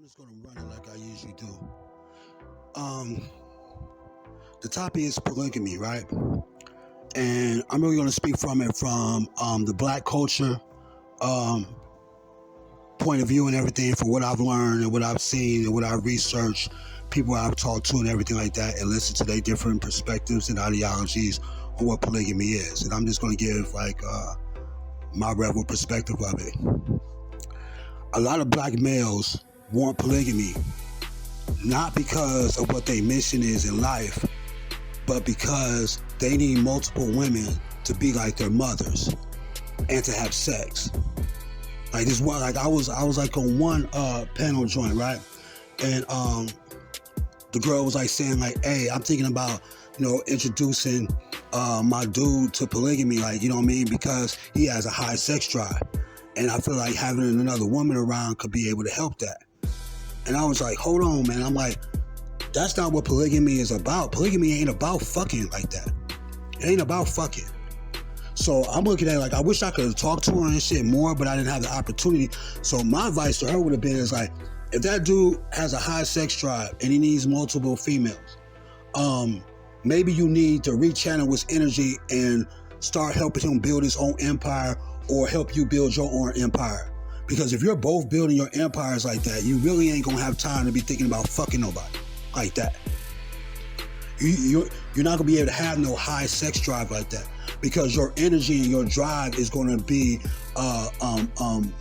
just gonna run it like I usually do. The topic is polygamy, right? And I'm really gonna speak from it from the black culture point of view and everything, from what I've learned and what I've seen and what I've researched, people I've talked to and everything like that, and listen to their different perspectives and ideologies on what polygamy is. And I'm just gonna give like my REVO perspective of it. A lot of black males want polygamy, not because of what their mission is in life, but because they need multiple women to be like their mothers and to have sex. Like this one, like I was like on one panel joint, right? And the girl was like saying like, hey, I'm thinking about, introducing my dude to polygamy, like, you know what I mean? Because he has a high sex drive. And I feel like having another woman around could be able to help that. And I was like, hold on, man. I'm like, that's not what polygamy is about. Polygamy ain't about fucking like that. It ain't about fucking. So I'm looking at it like, I wish I could have talked to her and shit more, but I didn't have the opportunity. So my advice to her would have been is like, if that dude has a high sex drive and he needs multiple females, maybe you need to rechannel his energy and start helping him build his own empire, or help you build your own empire. Because if you're both building your empires like that, you really ain't gonna have time to be thinking about fucking nobody like that. You're not gonna be able to have no high sex drive like that, because your energy and your drive is gonna be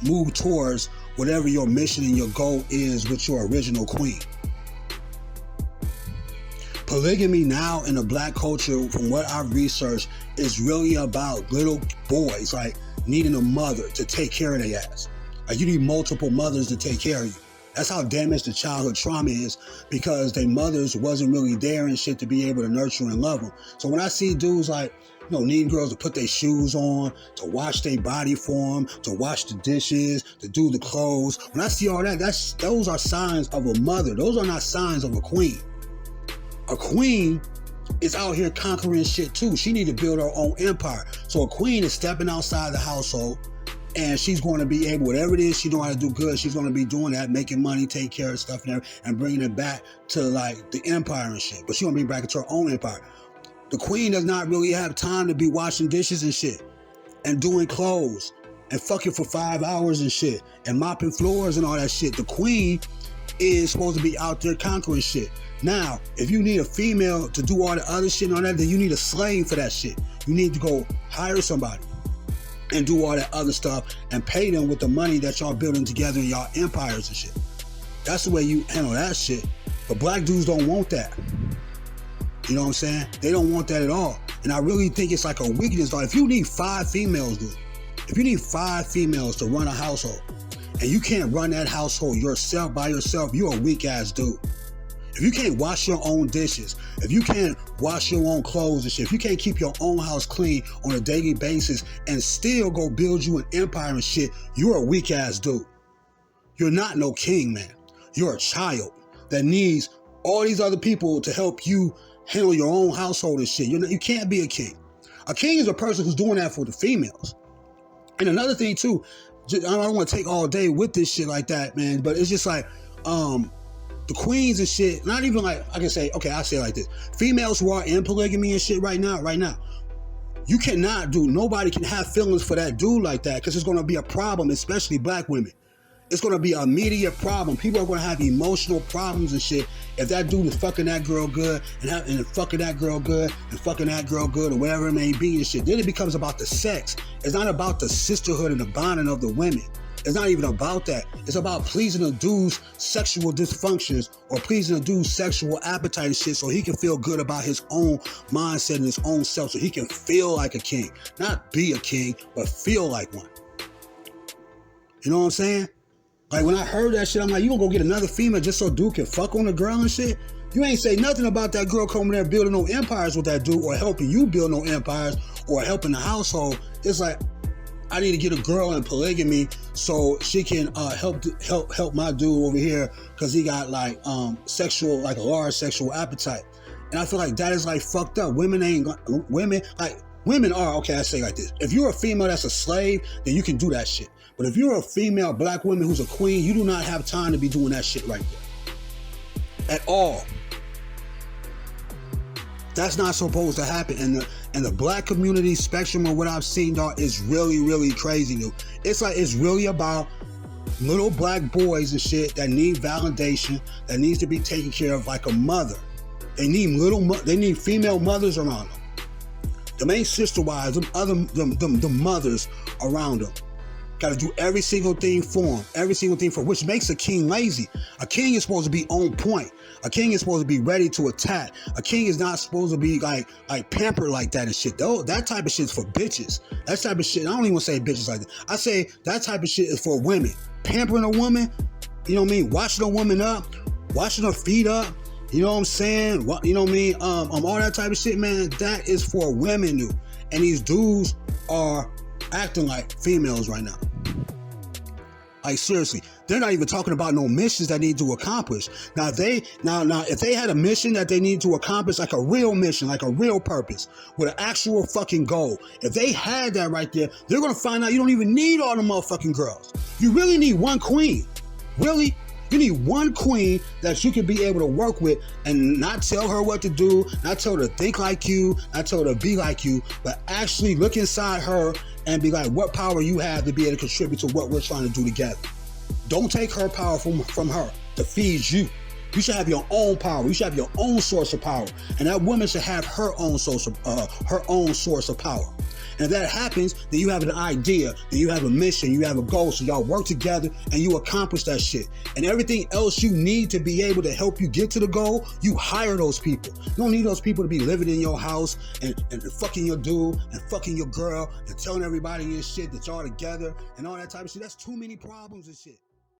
moved towards whatever your mission and your goal is with your original queen. Polygamy now in the black culture, from what I've researched, is really about little boys like needing a mother to take care of their ass. Like you need multiple mothers to take care of you. That's how damaged the childhood trauma is, because their mothers wasn't really there and shit to be able to nurture and love them. So when I see dudes like, needing girls to put their shoes on, to wash their body for them, to wash the dishes, to do the clothes, when I see all that, those are signs of a mother. Those are not signs of a queen. A queen is out here conquering shit too. She need to build her own empire. So a queen is stepping outside the household, and she's going to be able, whatever it is she know how to do good, she's going to be doing that, making money, take care of stuff and bringing it back to like the empire and shit. But she going to bring it back into her own empire. The queen does not really have time to be washing dishes and shit and doing clothes and fucking for 5 hours and shit and mopping floors and all that shit. The queen is supposed to be out there conquering shit. Now, if you need a female to do all the other shit and all that, then you need a slave for that shit. You need to go hire somebody and do all that other stuff and pay them with the money that y'all building together in y'all empires and shit. That's the way you handle that shit. But black dudes don't want that. You know what I'm saying? They don't want that at all. And I really think it's like a weakness. Like if you need 5 females, dude, if you need 5 females to run a household and you can't run that household yourself by yourself, you're a weak ass dude. If you can't wash your own dishes, if you can't wash your own clothes and shit, if you can't keep your own house clean on a daily basis and still go build you an empire and shit, you're a weak ass dude. You're not no king, man. You're a child that needs all these other people to help you handle your own household and shit. You can't be a king. A king is a person who's doing that for the females. And another thing too, I don't want to take all day with this shit like that, man, but it's just like, the queens and shit, not even like, I can say, okay, I'll say it like this. Females who are in polygamy and shit right now, nobody can have feelings for that dude like that, because it's going to be a problem, especially black women. It's going to be an immediate problem. People are going to have emotional problems and shit if that dude is fucking that girl good and fucking that girl good and fucking that girl good or whatever it may be and shit. Then it becomes about the sex. It's not about the sisterhood and the bonding of the women. It's not even about that. It's about pleasing a dude's sexual dysfunctions or pleasing a dude's sexual appetite and shit, so he can feel good about his own mindset and his own self, so he can feel like a king. Not be a king, but feel like one. You know what I'm saying? Like when I heard that shit, I'm like, you gonna go get another female just so dude can fuck on the girl and shit? You ain't say nothing about that girl coming there building no empires with that dude, or helping you build no empires, or helping the household. It's like, I need to get a girl in polygamy so she can help my dude over here, because he got like a large sexual appetite. And I feel like that is like fucked up. Women are, okay, I say it like this. If you're a female that's a slave, then you can do that shit. But if you're a female black woman who's a queen, you do not have time to be doing that shit right there. At all. That's not supposed to happen. And the black community spectrum of what I've seen, dog, is really, really crazy, dude. It's like, it's really about little black boys and shit that need validation, that needs to be taken care of like a mother. They need female mothers around them. Them ain't sister wives, them mothers around them. Got to do every single thing for them, which makes a king lazy. A king is supposed to be on point. A king is supposed to be ready to attack. A king is not supposed to be like pampered like that and shit. Though that type of shit is for bitches. That type of shit, I don't even say bitches like that. I say that type of shit is for women. Pampering a woman, you know what I mean? Washing a woman up, washing her feet up, you know what I'm saying? You know what I mean? All that type of shit, man, that is for women, dude. And these dudes are acting like females right now. Like, seriously, they're not even talking about no missions that need to accomplish. Now, if they had a mission that they need to accomplish, like a real mission, like a real purpose, with an actual fucking goal, if they had that right there, they're gonna find out you don't even need all the motherfucking girls. You really need one queen. Really? You need one queen that you can be able to work with and not tell her what to do, not tell her to think like you, not tell her to be like you, but actually look inside her and be like, what power you have to be able to contribute to what we're trying to do together. Don't take her power from her to feed you. You should have your own power. You should have your own source of power. And that woman should have her own source of power. And if that happens, then you have an idea, then you have a mission, you have a goal, so y'all work together and you accomplish that shit. And everything else you need to be able to help you get to the goal, you hire those people. You don't need those people to be living in your house and fucking your dude and fucking your girl and telling everybody and shit that y'all together and all that type of shit. That's too many problems and shit.